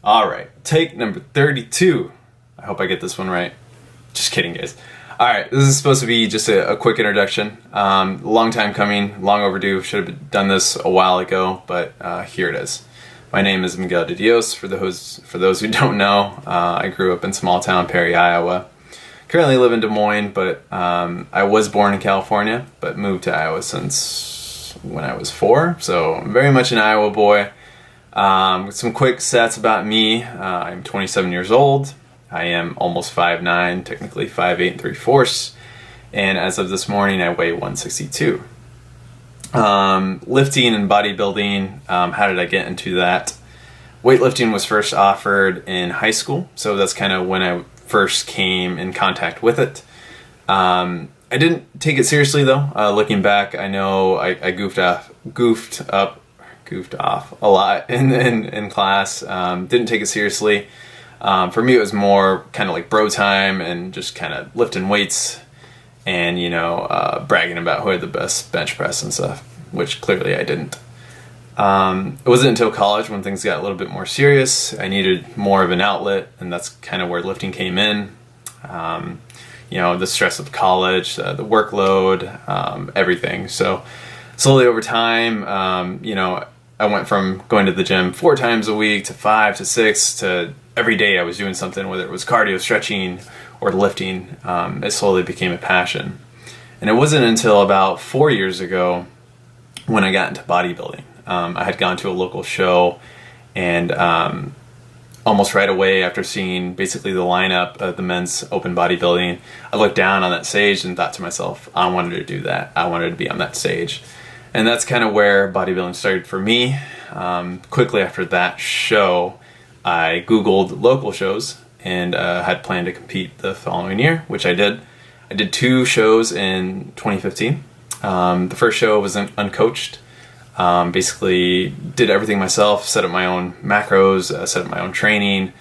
All right, take number 32. I hope I get this one right. Just kidding, guys. All right, this is supposed to be just a quick introduction. Long time coming, long overdue. Should have done this a while ago, but here it is. My name is Miguel de Dios. For those who don't know, I grew up in small town Perry, Iowa. Currently live in Des Moines, but I was born in California, but moved to Iowa since when I was 4. So I'm very much an Iowa boy. Some quick stats about me. I'm 27 years old. I am almost 5'9", technically 5'8" 3/4", and as of this morning, I weigh 162. Lifting and bodybuilding, how did I get into that? Weightlifting was first offered in high school, so that's kind of when I first came in contact with it. I didn't take it seriously though. Looking back, I know I goofed off a lot in class. Didn't take it seriously. For me, it was more kind of like bro time and just kind of lifting weights and, bragging about who had the best bench press and stuff, which clearly I didn't. It wasn't until college when things got a little bit more serious. I needed more of an outlet, and that's kind of where lifting came in. The stress of college, the workload, everything. So slowly over time, I went from going to the gym 4 times a week to 5 to 6 to every day I was doing something, whether it was cardio, stretching, or lifting. It slowly became a passion. And it wasn't until about 4 years ago when I got into bodybuilding. I had gone to a local show, and almost right away after seeing basically the lineup of the men's open bodybuilding, I looked down on that stage and thought to myself, I wanted to do that. I wanted to be on that stage. And that's kind of where bodybuilding started for me. Quickly after that show, I Googled local shows and had planned to compete the following year, which I did. I did 2 shows in 2015. The first show was uncoached. Basically did everything myself, set up my own macros, set up my own training.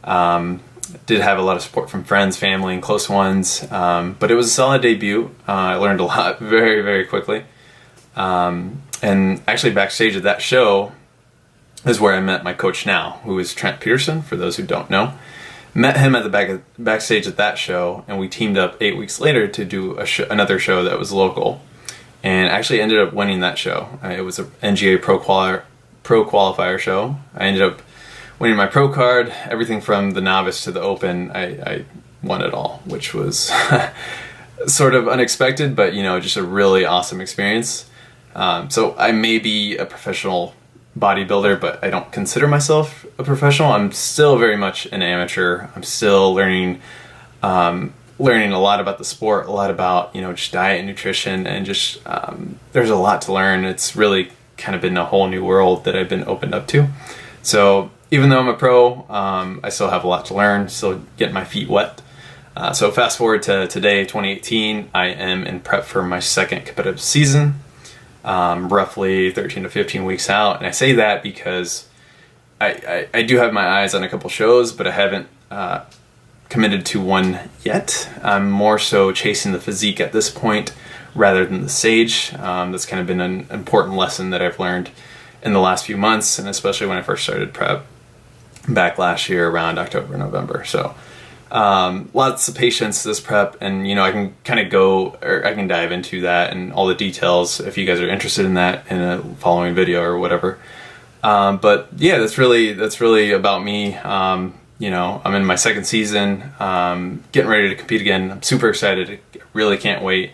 Did have a lot of support from friends, family, and close ones. But it was a solid debut. I learned a lot very, very quickly. And actually backstage at that show is where I met my coach now, who is Trent Peterson, for those who don't know. Met him at the backstage at that show, and we teamed up 8 weeks later to do another show that was local. And actually ended up winning that show. It was an NGA Pro Qualifier show. I ended up winning my pro card, everything from the novice to the open. I won it all, which was sort of unexpected, but just a really awesome experience. So I may be a professional bodybuilder, but I don't consider myself a professional. I'm still very much an amateur. I'm still learning a lot about the sport, a lot about, just diet and nutrition, and just, there's a lot to learn. It's really kind of been a whole new world that I've been opened up to. So even though I'm a pro, I still have a lot to learn, still getting my feet wet. So fast forward to today, 2018, I am in prep for my second competitive season, roughly 13 to 15 weeks out. And I say that because I do have my eyes on a couple shows, but I haven't, committed to one yet. I'm more so chasing the physique at this point rather than the stage. That's kind of been an important lesson that I've learned in the last few months, and especially when I first started prep back last year around October, November. So lots of patience this prep, and I can kind of I can dive into that and all the details if you guys are interested in that in a following video or whatever. But yeah, that's really about me. I'm in my second season, getting ready to compete again. I'm super excited. I really can't wait.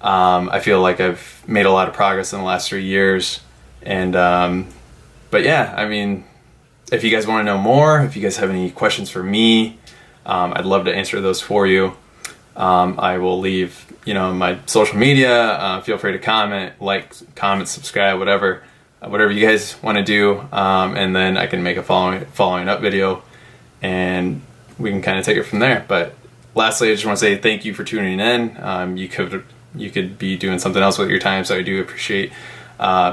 I feel like I've made a lot of progress in the last 3 years. And, but yeah, if you guys want to know more, if you guys have any questions for me, I'd love to answer those for you. I will leave, my social media. Feel free to comment, subscribe, whatever you guys want to do. And then I can make a following up video, and we can kind of take it from there. But lastly, I just want to say thank you for tuning in. You could be doing something else with your time, so I do appreciate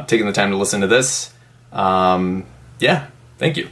taking the time to listen to this. Thank you.